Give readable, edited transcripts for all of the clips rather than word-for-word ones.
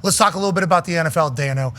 let's talk a little bit about the NFL, Dano.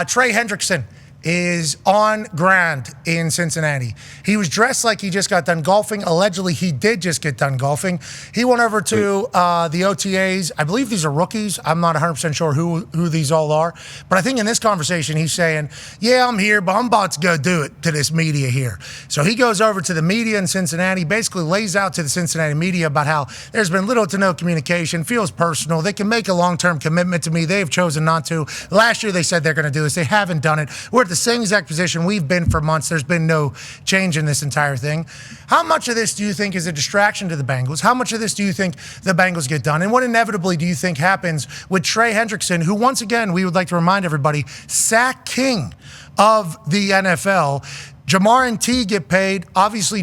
Trey Hendrickson is on ground in Cincinnati. He was dressed like he just got done golfing. Allegedly, he did just get done golfing. He went over to the OTAs. I believe these are rookies. I'm not 100% sure who these all are. But I think in this conversation, he's saying, yeah, I'm here, but I'm about to go do it to this media here. So he goes over to the media in Cincinnati, basically lays out to the Cincinnati media about how there's been little to no communication, feels personal. They can make a long-term commitment to me. They have chosen not to. Last year, they said they're going to do this. They haven't done it. We're at the same exact position we've been for months. There's been no change in this entire thing. How much of this do you think is a distraction to the Bengals? How much of this do you think the Bengals get done? And what inevitably do you think happens with Trey Hendrickson, who once again, we would like to remind everybody, sack king of the NFL? Jamar and T get paid. Obviously,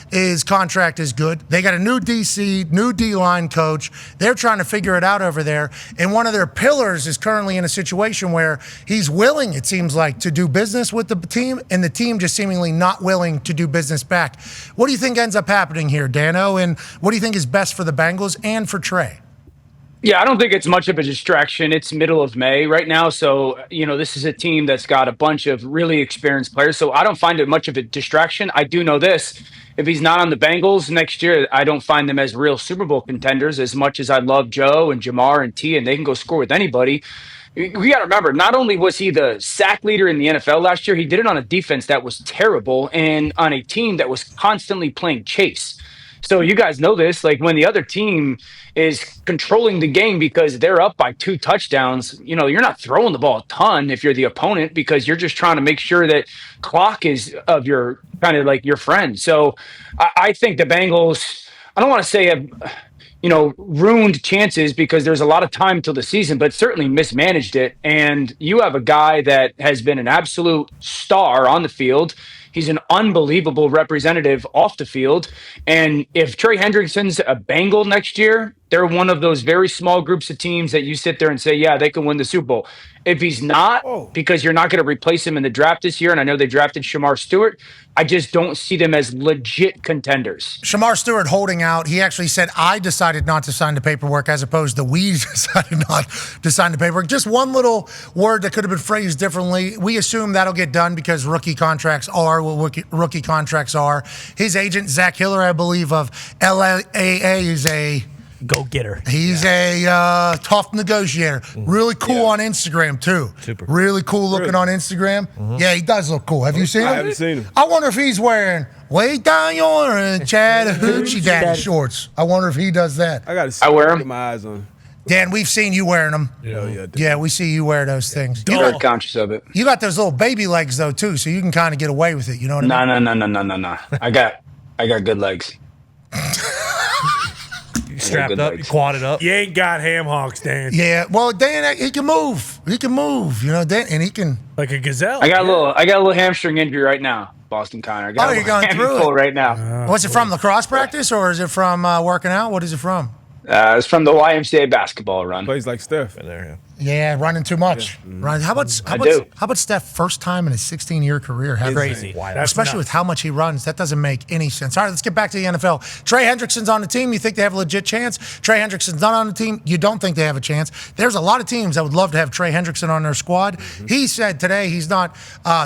his contract is good. They got a new DC, new D-line coach. They're trying to figure it out over there. And one of their pillars is currently in a situation where he's willing, it seems like, to do business with the team, and the team just seemingly not willing to do business back. What do you think ends up happening here, Dano? And what do you think is best for the Bengals and for Trey? Yeah, I don't think it's much of a distraction. It's middle of May right now. So, this is a team that's got a bunch of really experienced players. So I don't find it much of a distraction. I do know this. If he's not on the Bengals next year, I don't find them as real Super Bowl contenders as much as I love Joe and Jamar and T, and they can go score with anybody. We got to remember, not only was he the sack leader in the NFL last year, he did it on a defense that was terrible and on a team that was constantly playing chase. So you guys know this, like when the other team is controlling the game because they're up by 2 touchdowns, you're not throwing the ball a ton if you're the opponent because you're just trying to make sure that clock is of your kind of like your friend. So I think the Bengals, I don't want to say have, ruined chances because there's a lot of time till the season, but certainly mismanaged it. And you have a guy that has been an absolute star on the field. He's an unbelievable representative off the field. And if Trey Hendrickson's a Bengal next year, they're one of those very small groups of teams that you sit there and say, yeah, they can win the Super Bowl. If he's not, because you're not going to replace him in the draft this year, and I know they drafted Shamar Stewart, I just don't see them as legit contenders. Shamar Stewart holding out. He actually said, I decided not to sign the paperwork as opposed to we decided not to sign the paperwork. Just one little word that could have been phrased differently. We assume that'll get done because rookie contracts are what rookie contracts are. His agent, Zach Hiller, I believe, of LAAA is a go-getter. He's a tough negotiator. Really cool on Instagram, too. Super. Really cool looking on Instagram. Yeah, he does look cool. Have you seen him? I haven't seen him. I wonder if he's wearing way down yonder Chattahoochee Daddy shorts. I wonder if he does that. I got to see. I wear 'em. Get my eyes on. Dan, we've seen you wearing them. Yeah, we see you wear those things. I'm very conscious of it. You got those little baby legs, though, too, so you can kind of get away with it. You know what I mean? No. I got good legs. Strapped up, you quadded up. You ain't got ham hocks, Dan. Yeah, well, Dan, he can move. Dan, and he can. Like a gazelle. I got a little hamstring injury right now, Boston Connor. You're going through it right now. What's it from, lacrosse practice, or is it from working out? What is it from? It's from the YMCA basketball run. Plays like Steph. Yeah, running too much. Right? How about Steph first time in his 16-year career? Crazy. Especially with how much he runs. That doesn't make any sense. All right, let's get back to the NFL. Trey Hendrickson's on the team. You think they have a legit chance? Trey Hendrickson's not on the team. You don't think they have a chance. There's a lot of teams that would love to have Trey Hendrickson on their squad. He said today he's not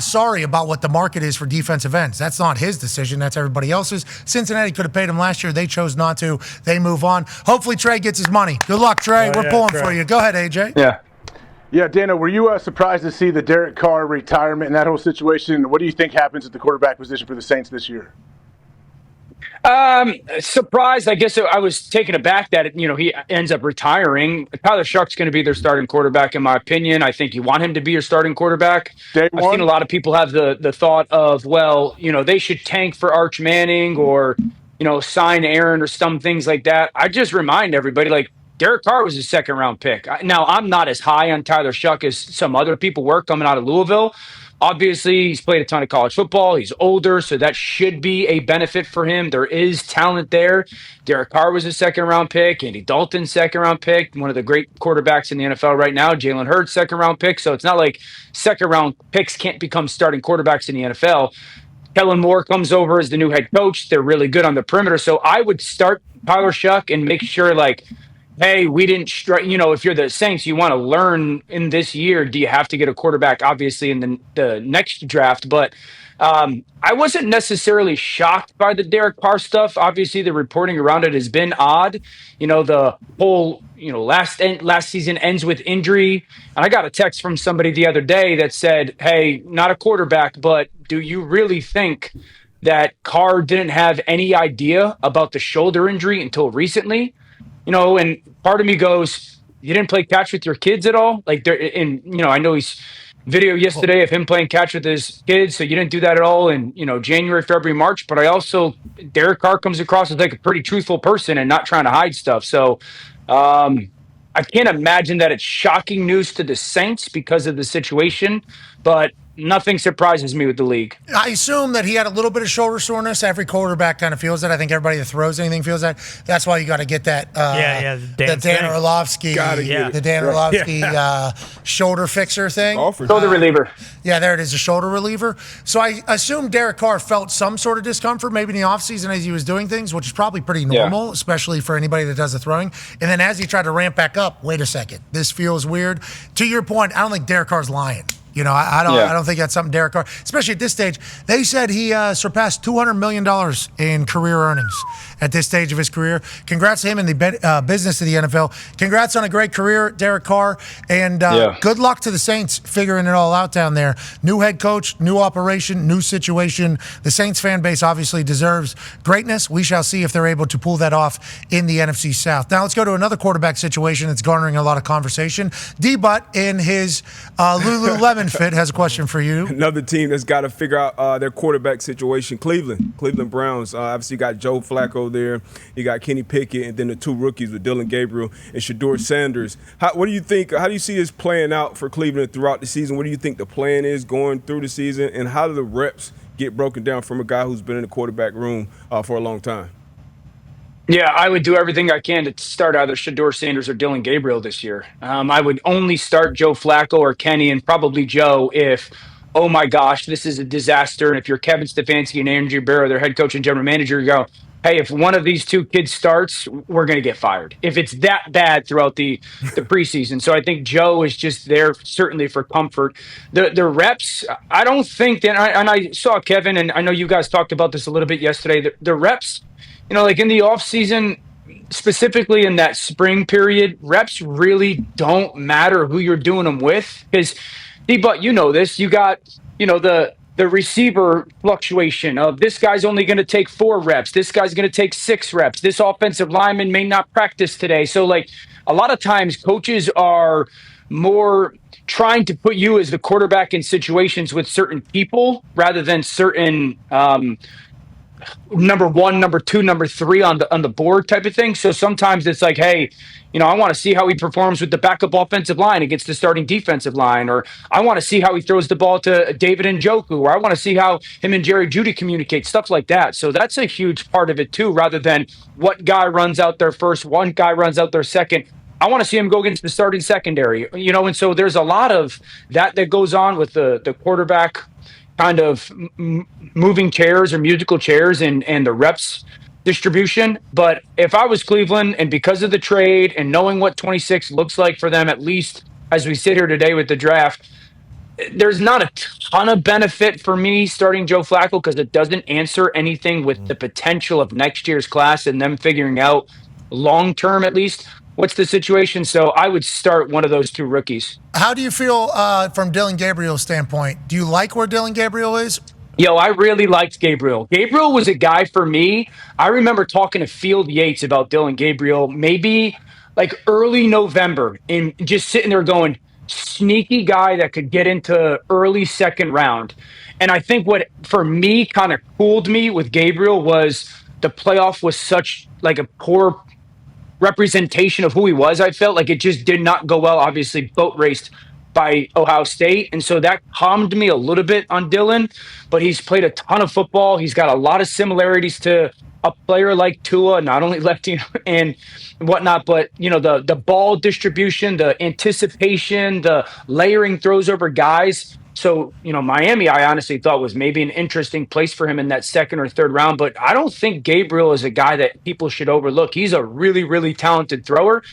sorry about what the market is for defensive ends. That's not his decision. That's everybody else's. Cincinnati could have paid him last year. They chose not to. They move on. Hopefully Trey gets his money. Good luck, Trey. We're pulling for you. Go ahead, AJ. Yeah, Dano, were you surprised to see the Derek Carr retirement and that whole situation? What do you think happens at the quarterback position for the Saints this year? Surprised. I guess I was taken aback that he ends up retiring. Tyler Shuck's going to be their starting quarterback, in my opinion. I think you want him to be your starting quarterback. I've seen a lot of people have the thought of, they should tank for Arch Manning or sign Aaron or some things like that. I just remind everybody, Derek Carr was a second-round pick. Now, I'm not as high on Tyler Shuck as some other people were coming out of Louisville. Obviously, he's played a ton of college football. He's older, so that should be a benefit for him. There is talent there. Derek Carr was a second-round pick. Andy Dalton, second-round pick. One of the great quarterbacks in the NFL right now. Jalen Hurts, second-round pick. So it's not like second-round picks can't become starting quarterbacks in the NFL. Kellen Moore comes over as the new head coach. They're really good on the perimeter. So I would start Tyler Shuck and make sure, hey, we didn't strike. If you're the Saints, you want to learn in this year. Do you have to get a quarterback? Obviously, in the next draft, but. I wasn't necessarily shocked by the Derek Carr stuff. Obviously, the reporting around it has been odd. The whole last season ends with injury, and I got a text from somebody the other day that said, "Hey, not a quarterback, but do you really think that Carr didn't have any idea about the shoulder injury until recently?" And part of me goes, "You didn't play catch with your kids at all?" Like I know he's video yesterday of him playing catch with his kids. So you didn't do that at all in, January, February, March. But Derek Carr comes across as like a pretty truthful person and not trying to hide stuff. So I can't imagine that it's shocking news to the Saints because of the situation, but nothing surprises me with the league. I assume that he had a little bit of shoulder soreness. Every quarterback kind of feels that. I think everybody that throws anything feels that. That's why you got to get that. The Dan Orlovsky, the Dan Orlovsky shoulder fixer thing. Shoulder reliever. Yeah, there it is, a shoulder reliever. So I assume Derek Carr felt some sort of discomfort maybe in the offseason as he was doing things, which is probably pretty normal, especially for anybody that does the throwing. And then as he tried to ramp back up, wait a second, this feels weird. To your point, I don't think Derek Carr's lying. I don't think that's something Derek Carr, especially at this stage. They said he surpassed $200 million in career earnings at this stage of his career. Congrats to him in the business of the NFL. Congrats on a great career, Derek Carr. And good luck to the Saints figuring it all out down there. New head coach, new operation, new situation. The Saints fan base obviously deserves greatness. We shall see if they're able to pull that off in the NFC South. Now let's go to another quarterback situation that's garnering a lot of conversation. D-Butt in his Lululemon fit has a question for you. Another team that's got to figure out their quarterback situation. Cleveland Browns. Obviously, you got Joe Flacco there. You got Kenny Pickett, and then the two rookies with Dillon Gabriel and Shedeur Sanders. What do you think? How do you see this playing out for Cleveland throughout the season? What do you think the plan is going through the season, and how do the reps get broken down from a guy who's been in the quarterback room for a long time? Yeah, I would do everything I can to start either Shedeur Sanders or Dillon Gabriel this year. I would only start Joe Flacco or Kenny and probably Joe if, oh my gosh, this is a disaster. And if you're Kevin Stefanski and Andrew Barrow, their head coach and general manager, you go, hey, if one of these two kids starts, we're going to get fired. If it's that bad throughout the preseason. So I think Joe is just there certainly for comfort. The reps, I don't think that, and I saw Kevin, and I know you guys talked about this a little bit yesterday, the reps, like in the offseason, specifically in that spring period, reps really don't matter who you're doing them with. Because, but this, you got, the receiver fluctuation of this guy's only going to take 4 reps. This guy's going to take 6 reps. This offensive lineman may not practice today. So, a lot of times coaches are more trying to put you as the quarterback in situations with certain people rather than certain number 1, number 2, number 3 on the board type of thing. So sometimes it's like, hey, I want to see how he performs with the backup offensive line against the starting defensive line, or I want to see how he throws the ball to David Njoku, or I want to see how him and Jerry Jeudy communicate, stuff like that. So that's a huge part of it too, rather than what guy runs out there first, one guy runs out there second. I want to see him go against the starting secondary, and so there's a lot of that goes on with the quarterback kind of moving chairs or musical chairs and the reps distribution. But if I was Cleveland, and because of the trade and knowing what 26 looks like for them, at least as we sit here today with the draft, there's not a ton of benefit for me starting Joe Flacco because it doesn't answer anything with the potential of next year's class and them figuring out long-term at least what's the situation. So I would start one of those two rookies. How do you feel from Dillon Gabriel's standpoint? Do you like where Dillon Gabriel is? I really liked Gabriel. Gabriel was a guy for me. I remember talking to Field Yates about Dillon Gabriel maybe like early November and just sitting there going, sneaky guy that could get into early second round. And I think what for me kind of cooled me with Gabriel was the playoff was such like a poor representation of who he was. I felt like it just did not go well. Obviously boat raced by Ohio State. And so that calmed me a little bit on Dillon, but he's played a ton of football. He's got a lot of similarities to a player like Tua, not only lefty and whatnot, but the ball distribution, the anticipation, the layering throws over guys. So, Miami, I honestly thought was maybe an interesting place for him in that second or third round. But I don't think Gabriel is a guy that people should overlook. He's a really, really talented thrower.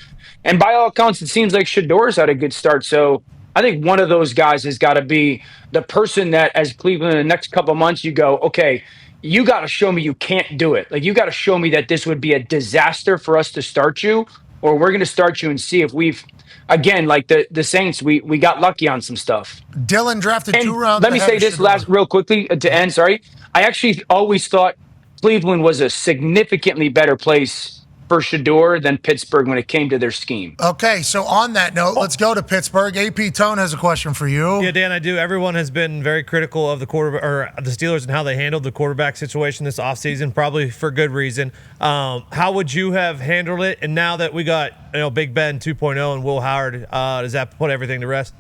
And by all accounts, it seems like Shador's had a good start. So I think one of those guys has got to be the person that, as Cleveland, in the next couple of months, you go, okay, you got to show me you can't do it. Like, you got to show me that this would be a disaster for us to start you, or we're going to start you and see if we've, again, like the Saints, we got lucky on some stuff. Dillon drafted And 2 rounds. let me say this last real quickly to end. Sorry. I actually always thought Cleveland was a significantly better place for Shador than Pittsburgh when it came to their scheme. Okay, so on that note, let's go to Pittsburgh. AP Tone has a question for you. Yeah, Dan, I do. Everyone has been very critical of the the Steelers and how they handled the quarterback situation this offseason, probably for good reason. How would you have handled it? And now that we got Big Ben 2.0 and Will Howard, does that put everything to rest?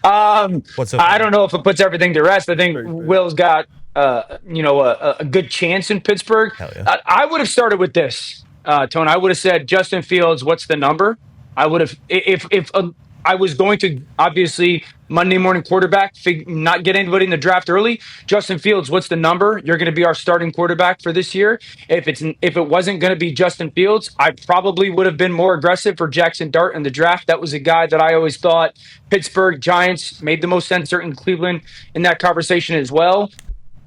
I don't know if it puts everything to rest. I think Will's got a good chance in Pittsburgh. Yeah. I would have started with this, Tone. I would have said, Justin Fields, what's the number? I would have, if I was going to, obviously, Monday morning quarterback, not get anybody in the draft early. Justin Fields, what's the number? You're going to be our starting quarterback for this year. If it wasn't going to be Justin Fields, I probably would have been more aggressive for Jaxson Dart in the draft. That was a guy that I always thought Pittsburgh Giants made the most sense, certainly Cleveland in that conversation as well.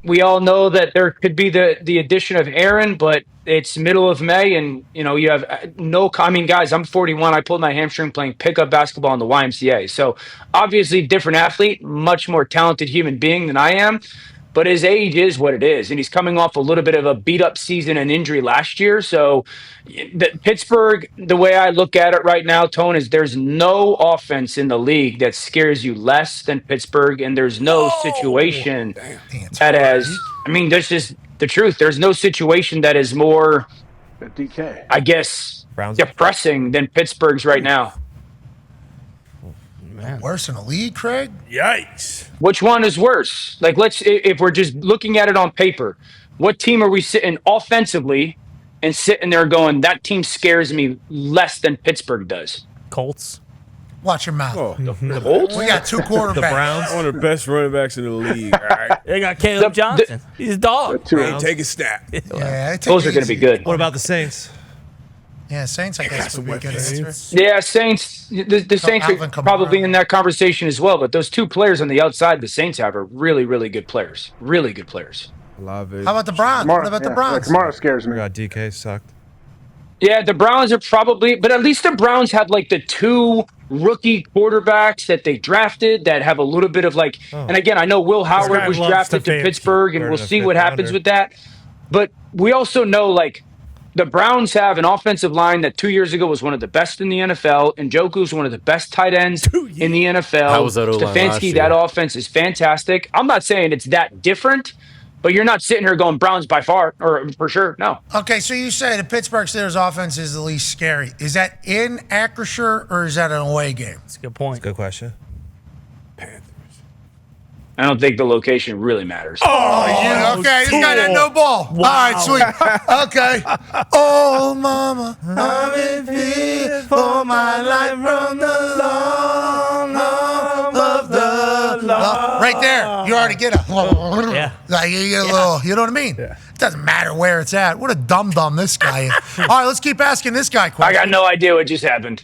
We all know that there could be the addition of Aaron, but it's middle of May, and you have guys, I'm 41. I pulled my hamstring playing pickup basketball in the YMCA. So obviously, different athlete, much more talented human being than I am. But his age is what it is, and he's coming off a little bit of a beat-up season and injury last year. So Pittsburgh, the way I look at it right now, Tone, is there's no offense in the league that scares you less than Pittsburgh, and there's no situation that has – there's just the truth. There's no situation that is more, DK. I guess, depressing than Pittsburgh's right now. Worse in the league, Craig? Yikes. Which one is worse? Like, if we're just looking at it on paper, what team are we sitting offensively and sitting there going, that team scares me less than Pittsburgh does? Colts. Watch your mouth. Oh, The Colts? We got 2 quarterbacks. The Browns. one of the best running backs in the league. All right. They got Caleb Johnson. He's a dog. Hey, take a snap. Yeah, Those are going to be good. What about the Saints? Yeah, Saints, I guess, would be a good answer. Yeah, Saints. The Saints Alvin are Kamara. probably in that conversation as well. But those 2 players on the outside the Saints have are really, really good players. Really good players. Love it. How about the Browns? What about the Browns? Kamara scares me. God, DK sucked. Yeah, the Browns are probably, but at least the Browns have like the 2 rookie quarterbacks that they drafted that have a little bit of like, and again, I know Will Howard was drafted to Pittsburgh, and we'll see what happens with that. But we also know like the Browns have an offensive line that 2 years ago was one of the best in the NFL. Njoku's one of the best tight ends in the NFL. How was that O-line last Stefanski, year? that offense is fantastic. I'm not saying it's that different, but you're not sitting here going Browns by far, or for sure, no. Okay, so you say the Pittsburgh Steelers offense is the least scary. Is that in Acrisure or is that an away game? That's a good point. Good question. I don't think the location really matters. Oh, okay. This guy had no ball. Wow. All right, sweet. Okay. Oh, mama, I've been here for my life from the long arm of the law. Right there. You already get a Yeah. Like you get a little, you know what I mean? Yeah. It doesn't matter where it's at. What a dum-dum this guy is. All right, let's keep asking this guy I questions. got no idea what just happened.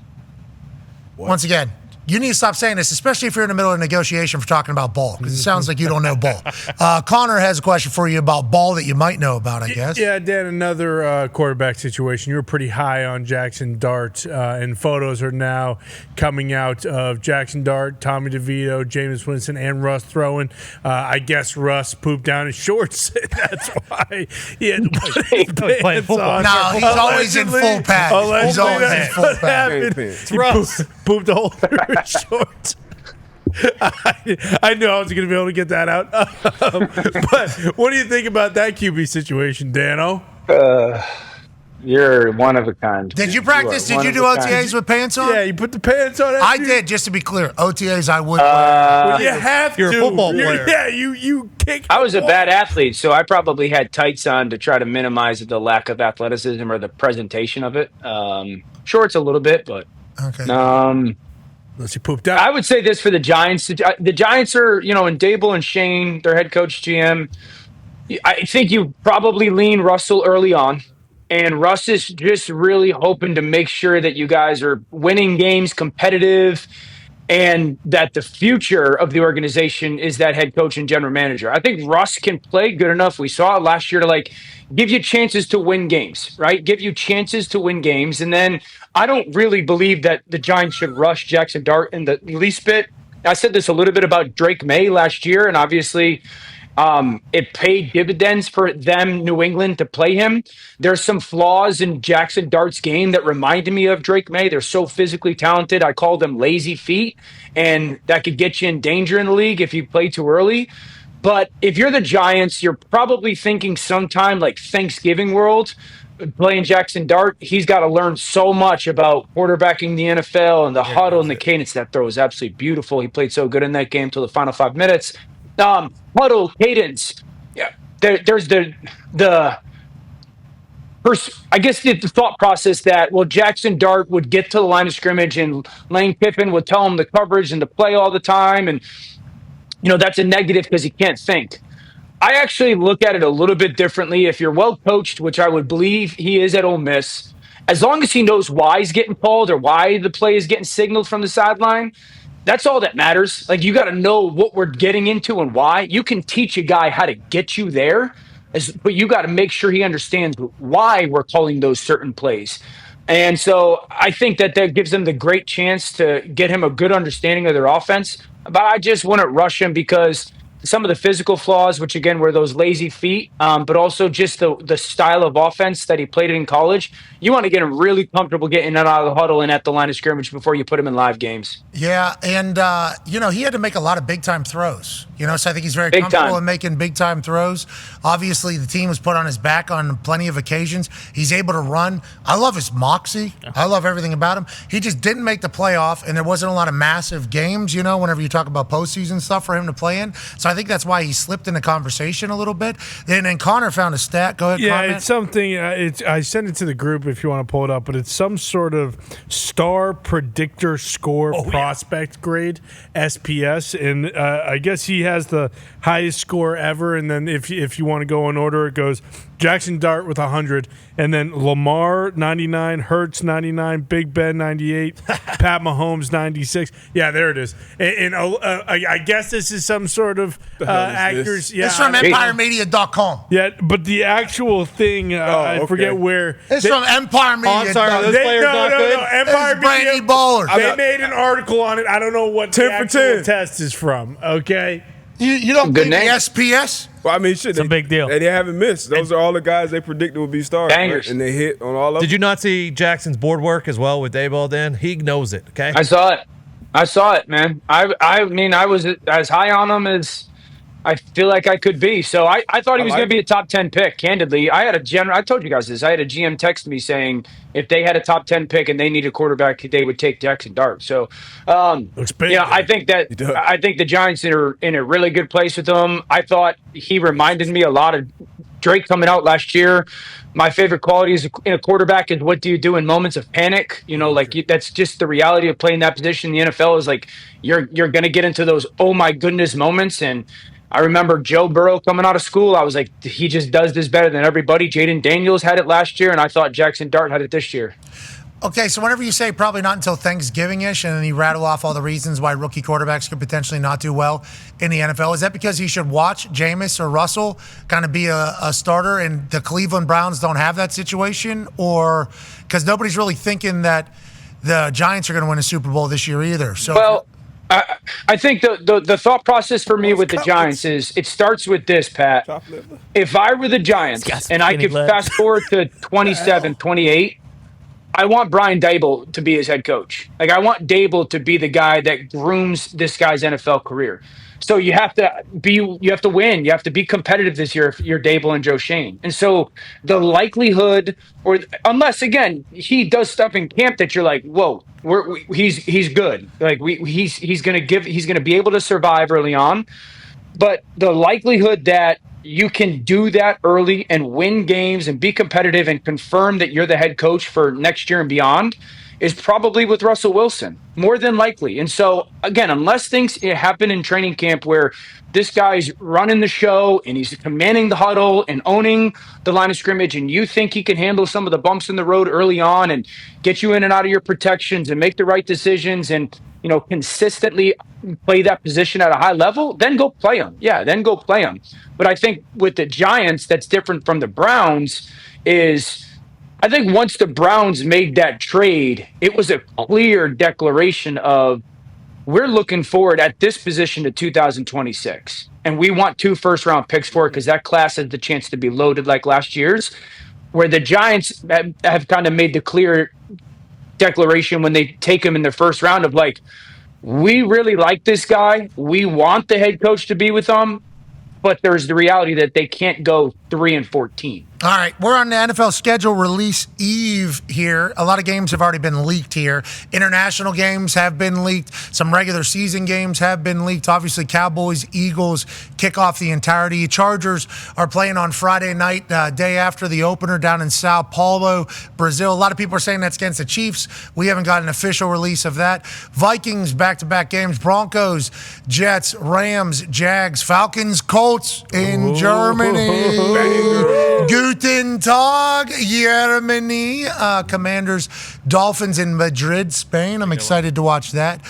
Once again, you need to stop saying this, especially if you're in the middle of a negotiation for talking about ball, because it sounds like you don't know ball. Connor has a question for you about ball that you might know about, I guess. Yeah, Dan, another quarterback situation. You were pretty high on Jaxson Dart, and photos are now coming out of Jaxson Dart, Tommy DeVito, Jameis Winston, and Russ throwing. I guess Russ pooped down his shorts. That's why he had to put his playing pants football. on. No, he's always in full pad. He's always in full pad. It's Russ. Pooped a hole through his shorts. I knew I was going to be able to get that out. But what do you think about that QB situation, Dano? You're one of a kind. Did you practice? Did you do OTAs with pants on? Yeah, you put the pants on. I did, just to be clear. OTAs I would wear. You have You're to. a football player. Yeah, you kick. I was a bad athlete, so I probably had tights on to try to minimize the lack of athleticism or the presentation of it. Shorts a little bit, but Okay. Unless he pooped out. I would say this for the Giants. The Giants are, in Dable and Shane, their head coach, GM. I think you probably lean Russell early on. And Russ is just really hoping to make sure that you guys are winning games, competitive, and that the future of the organization is that head coach and general manager. I think Russ can play good enough. We saw it last year to give you chances to win games, right? Give you chances to win games. And then I don't really believe that the Giants should rush Jaxson Dart in the least bit. I said this a little bit about Drake May last year, and obviously it paid dividends for them, New England, to play him. There's some flaws in Jaxson Dart's game that reminded me of Drake May. They're so physically talented. I call them lazy feet, and that could get you in danger in the league if you play too early. But if you're the Giants, you're probably thinking sometime like Thanksgiving world, playing Jaxson Dart. He's got to learn so much about quarterbacking the NFL and the huddle and the cadence. That throw is absolutely beautiful. He played so good in that game till the final 5 minutes. Huddle, cadence. Yeah, there's the first, I guess the thought process that, Jaxson Dart would get to the line of scrimmage and Lane Kiffin would tell him the coverage and the play all the time. And, that's a negative because he can't think. I actually look at it a little bit differently. If you're well coached, which I would believe he is at Ole Miss, as long as he knows why he's getting called or why the play is getting signaled from the sideline, that's all that matters. You got to know what we're getting into and why. You can teach a guy how to get you there, but you got to make sure he understands why we're calling those certain plays. And so I think that gives them the great chance to get him a good understanding of their offense. But I just wouldn't rush him because some of the physical flaws, which again were those lazy feet, but also just the style of offense that he played in college. You want to get him really comfortable getting out of the huddle and at the line of scrimmage before you put him in live games. Yeah, and he had to make a lot of big time throws. So I think he's very comfortable in making big time throws. Obviously, the team was put on his back on plenty of occasions. He's able to run. I love his moxie. I love everything about him. He just didn't make the playoff, and there wasn't a lot of massive games. Whenever you talk about postseason stuff for him to play in. So I think that's why he slipped in the conversation a little bit. And then Connor found a stat. Go ahead, Yeah, comment. it's something. I sent it to the group if you want to pull it up, but it's some sort of star predictor score prospect grade, SPS, and I guess he has the highest score ever. And then if you want to go in order, it goes Jaxson Dart with 100, and then Lamar 99, Hurts 99, Big Ben 98, Pat Mahomes 96. Yeah, there it is. And I guess this is some sort of accuracy. Yeah, it's from EmpireMedia.com. Yeah, but the actual thing, I forget where. It's from Empire Media. I'm sorry, those players not good? Empire It's Brady Media. Ballers. They made an article on it. I don't know what 10 the for actual 10. test is from. Okay. You don't Good think the name. SPS? Well, I mean, shit, It's a big deal. They haven't missed. Those are all the guys they predicted would be stars. Bangers. Right? And they hit on all of them. Did you not see Jackson's board work as well with Dayball, Dan? He knows it, okay? I saw it, man. I mean, I was as high on him as I feel like I could be. So I thought he was going to be a top 10 pick, candidly. I told you guys this. I had a GM text me saying if they had a top 10 pick and they need a quarterback, they would take Jaxson Dart. So, Looks big. I think the Giants are in a really good place with him. I thought he reminded me a lot of Drake coming out last year. My favorite qualities in a quarterback is what do you do in moments of panic? That's just the reality of playing that position in the NFL is you're going to get into those oh my goodness moments. And I remember Joe Burrow coming out of school. I was like, he just does this better than everybody. Jaden Daniels had it last year, and I thought Jaxson Dart had it this year. Okay, so whenever you say probably not until Thanksgiving-ish, and then you rattle off all the reasons why rookie quarterbacks could potentially not do well in the NFL, is that because he should watch Jameis or Russell kind of be a starter and the Cleveland Browns don't have that situation? Or because nobody's really thinking that the Giants are going to win a Super Bowl this year either. So, I think the thought process for me with the Giants is it starts with this, Pat. If I were the Giants and I could fast forward to 27, 28, I want Brian Dable to be his head coach. I want Dable to be the guy that grooms this guy's NFL career. So you have to win. You have to be competitive this year if you're Dable and Joe Shane. And so the likelihood, or unless again he does stuff in camp that you're like, whoa, he's good. He's gonna be able to survive early on. But the likelihood that you can do that early and win games and be competitive and confirm that you're the head coach for next year and beyond is probably with Russell Wilson, more than likely. And so, again, unless things happen in training camp where this guy's running the show and he's commanding the huddle and owning the line of scrimmage, and you think he can handle some of the bumps in the road early on and get you in and out of your protections and make the right decisions and, consistently play that position at a high level, then go play him. Yeah, then go play him. But I think with the Giants, that's different from the Browns is I think once the Browns made that trade, it was a clear declaration of we're looking forward at this position to 2026. And we want 2 first-round picks for it because that class has the chance to be loaded like last year's, where the Giants have kind of made the clear declaration when they take him in the first round of like, we really like this guy. We want the head coach to be with him, but there's the reality that they can't go 3-14. All right, we're on the NFL schedule release eve here. A lot of games have already been leaked here. International games have been leaked. Some regular season games have been leaked. Obviously, Cowboys, Eagles kick off the entirety. Chargers are playing on Friday night, day after the opener down in Sao Paulo, Brazil. A lot of people are saying that's against the Chiefs. We haven't got an official release of that. Vikings, back-to-back games. Broncos, Jets, Rams, Jags, Falcons, Colts in Germany. Guten Tag, Germany. Commanders, Dolphins in Madrid, Spain. I'm excited to watch that.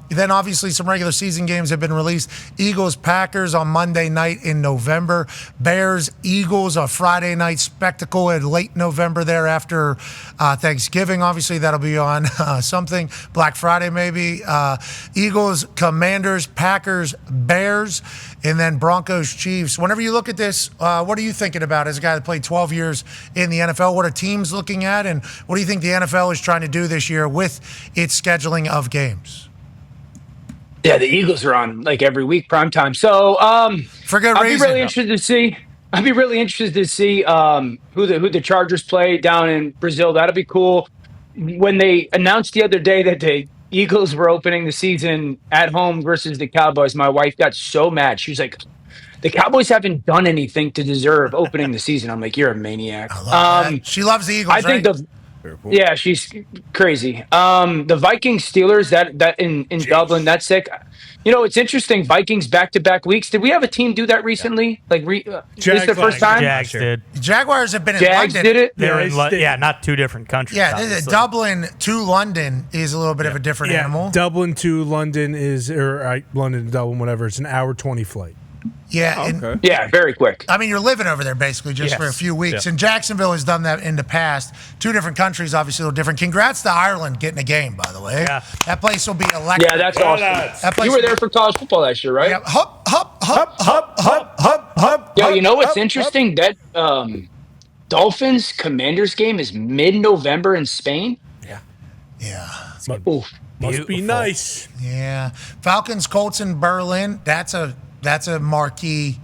Then, obviously, some regular season games have been released. Eagles, Packers on Monday night in November. Bears, Eagles, a Friday night spectacle in late November there after Thanksgiving. Obviously, that'll be on something. Black Friday, maybe. Eagles, Commanders, Packers, Bears, and then Broncos, Chiefs. Whenever you look at this, what are you thinking about as a guy that played 12 years in the NFL? What are teams looking at, and what do you think the NFL is trying to do this year with its scheduling of games? Yeah, the Eagles are on like every week primetime. So for good I'd reason. be really interested to see. I'd be really interested to see who the Chargers play down in Brazil. That'll be cool. When they announced the other day that the Eagles were opening the season at home versus the Cowboys, my wife got so mad. She was like, the Cowboys haven't done anything to deserve opening the season. I'm like, you're a maniac. She loves the Eagles, I think yeah, she's crazy. The Vikings Steelers that in Dublin, that's sick. It's interesting. Vikings back-to-back weeks. Did we have a team do that recently? Like, this is the first time? Jags did. Jaguars have been in Jags London. did it? They're in not two different countries. Yeah, Dublin to London is a little bit of a different animal. Dublin to London London to Dublin, whatever. It's an hour 20 flight. Yeah. Okay. Yeah, very quick. I mean, you're living over there basically just for a few weeks. Yeah. And Jacksonville has done that in the past. 2 different countries, obviously a little different. Congrats to Ireland getting a game, by the way. Yeah. That place will be electric. Yeah, that's awesome. That place You were there for college football last year, right? Yeah. Hup, hup, hup, hup, hup, hup, hup. Yo, you know what's interesting? That Dolphins Commanders game is mid-November in Spain. Yeah. Oof. Must be nice. Yeah. Falcons, Colts in Berlin. That's a marquee.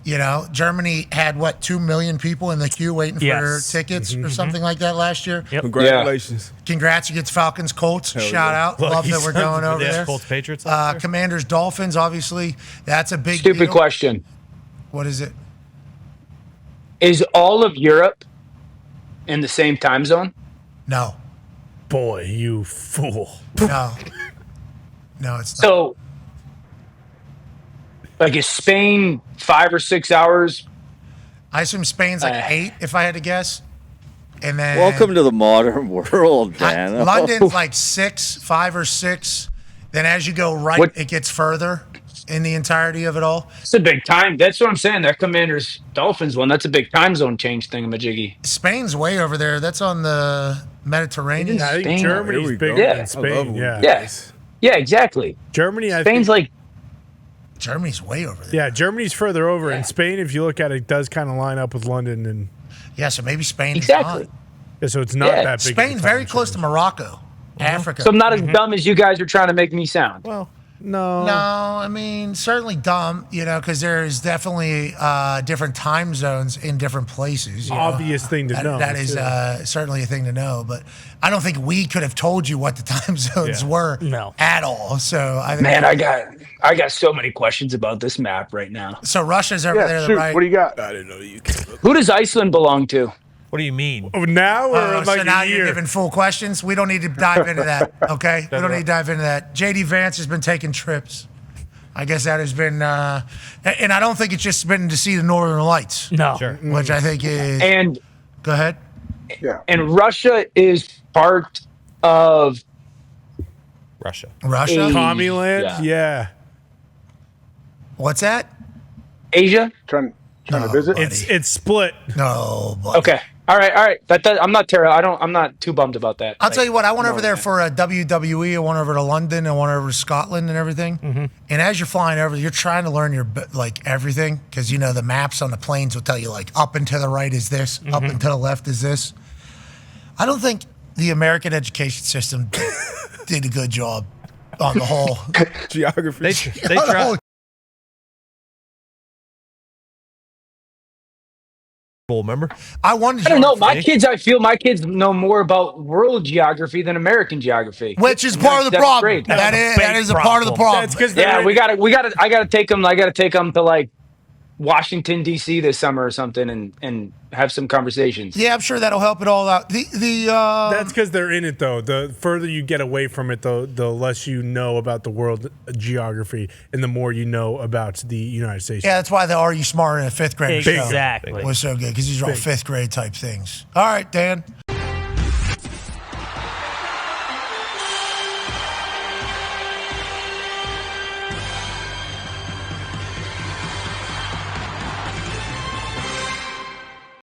Germany had 2 million people in the queue waiting for tickets or something like that last year. Yep. Congratulations. Congrats against Falcons, Colts. Shout out. Love that we're going over there. Colts, Patriots. Commanders, Dolphins, obviously. That's a big Stupid deal. question. What is it? Is all of Europe in the same time zone? No. Boy, you fool. No. No, it's not. So, like, is Spain 5 or 6 hours? I assume Spain's like 8, if I had to guess. And then Welcome to the modern world, man. London's like 5 or 6. Then as you go right, it gets further in the entirety of it all. It's a big time. That's what I'm saying. That Commanders Dolphins one, that's a big time zone change thingamajiggy. Spain's way over there. That's on the Mediterranean. I think Spain. Germany's Here we bigger go. than I love Spain. them. Yeah. Yeah, exactly. Germany, I Spain's think, like, Germany's way over there. yeah, Germany's further over. And Spain, if you look at it, does kind of line up with London. And Yeah, so maybe Spain exactly. is not. yeah, so it's not Yeah. that big. Spain's very close to Morocco, Africa. So I'm not as dumb as you guys are trying to make me sound. Well, no. No, I mean, certainly dumb, because there's definitely different time zones in different places. Obvious thing to know. That is certainly a thing to know, but I don't think we could have told you what the time zones were at all. So I think Man, I got so many questions about this map right now. so Russia's over there, Shoot, right? what do you got? I didn't know you could. Who does Iceland belong to? What do you mean? Oh, now or like so now a you're year? giving full questions. We don't need to dive into that. Okay, we don't need to dive into that. JD Vance has been taking trips. I guess that has been, and I don't think it's just been to see the Northern Lights. No. Sure. Which I think is. And Go ahead. Yeah. and Russia is part of Russia. Russia. Tommy Land? Yeah. What's that? Asia. Trying to No, visit. buddy. It's split. No. Buddy. Okay. All right. I'm not terrible. I'm not too bummed about that. I'll tell you what. I went over there for a WWE. I went over to London. I went over to Scotland and everything. Mm-hmm. And as you're flying over, you're trying to learn your everything because the maps on the planes will tell you up and to the right is this, Mm-hmm. up and to the left is this. I don't think the American education system did a good job on the whole. They Geography. try. Remember? I wanted. I don't know. geography. I feel my kids know more about world geography than American geography. Which is part of the That's problem. great. That is a part of the problem. That's because Yeah, I gotta take them to Washington D.C. this summer or something and have some conversations. Yeah, I'm sure that'll help it all out. That's because they're in it, though. The further you get away from it, the less you know about the world geography and the more you know about the United States. Yeah, that's why the Are You Smart in a fifth grade show Exactly. was so good because these are all fifth grade type things. All right, Dan.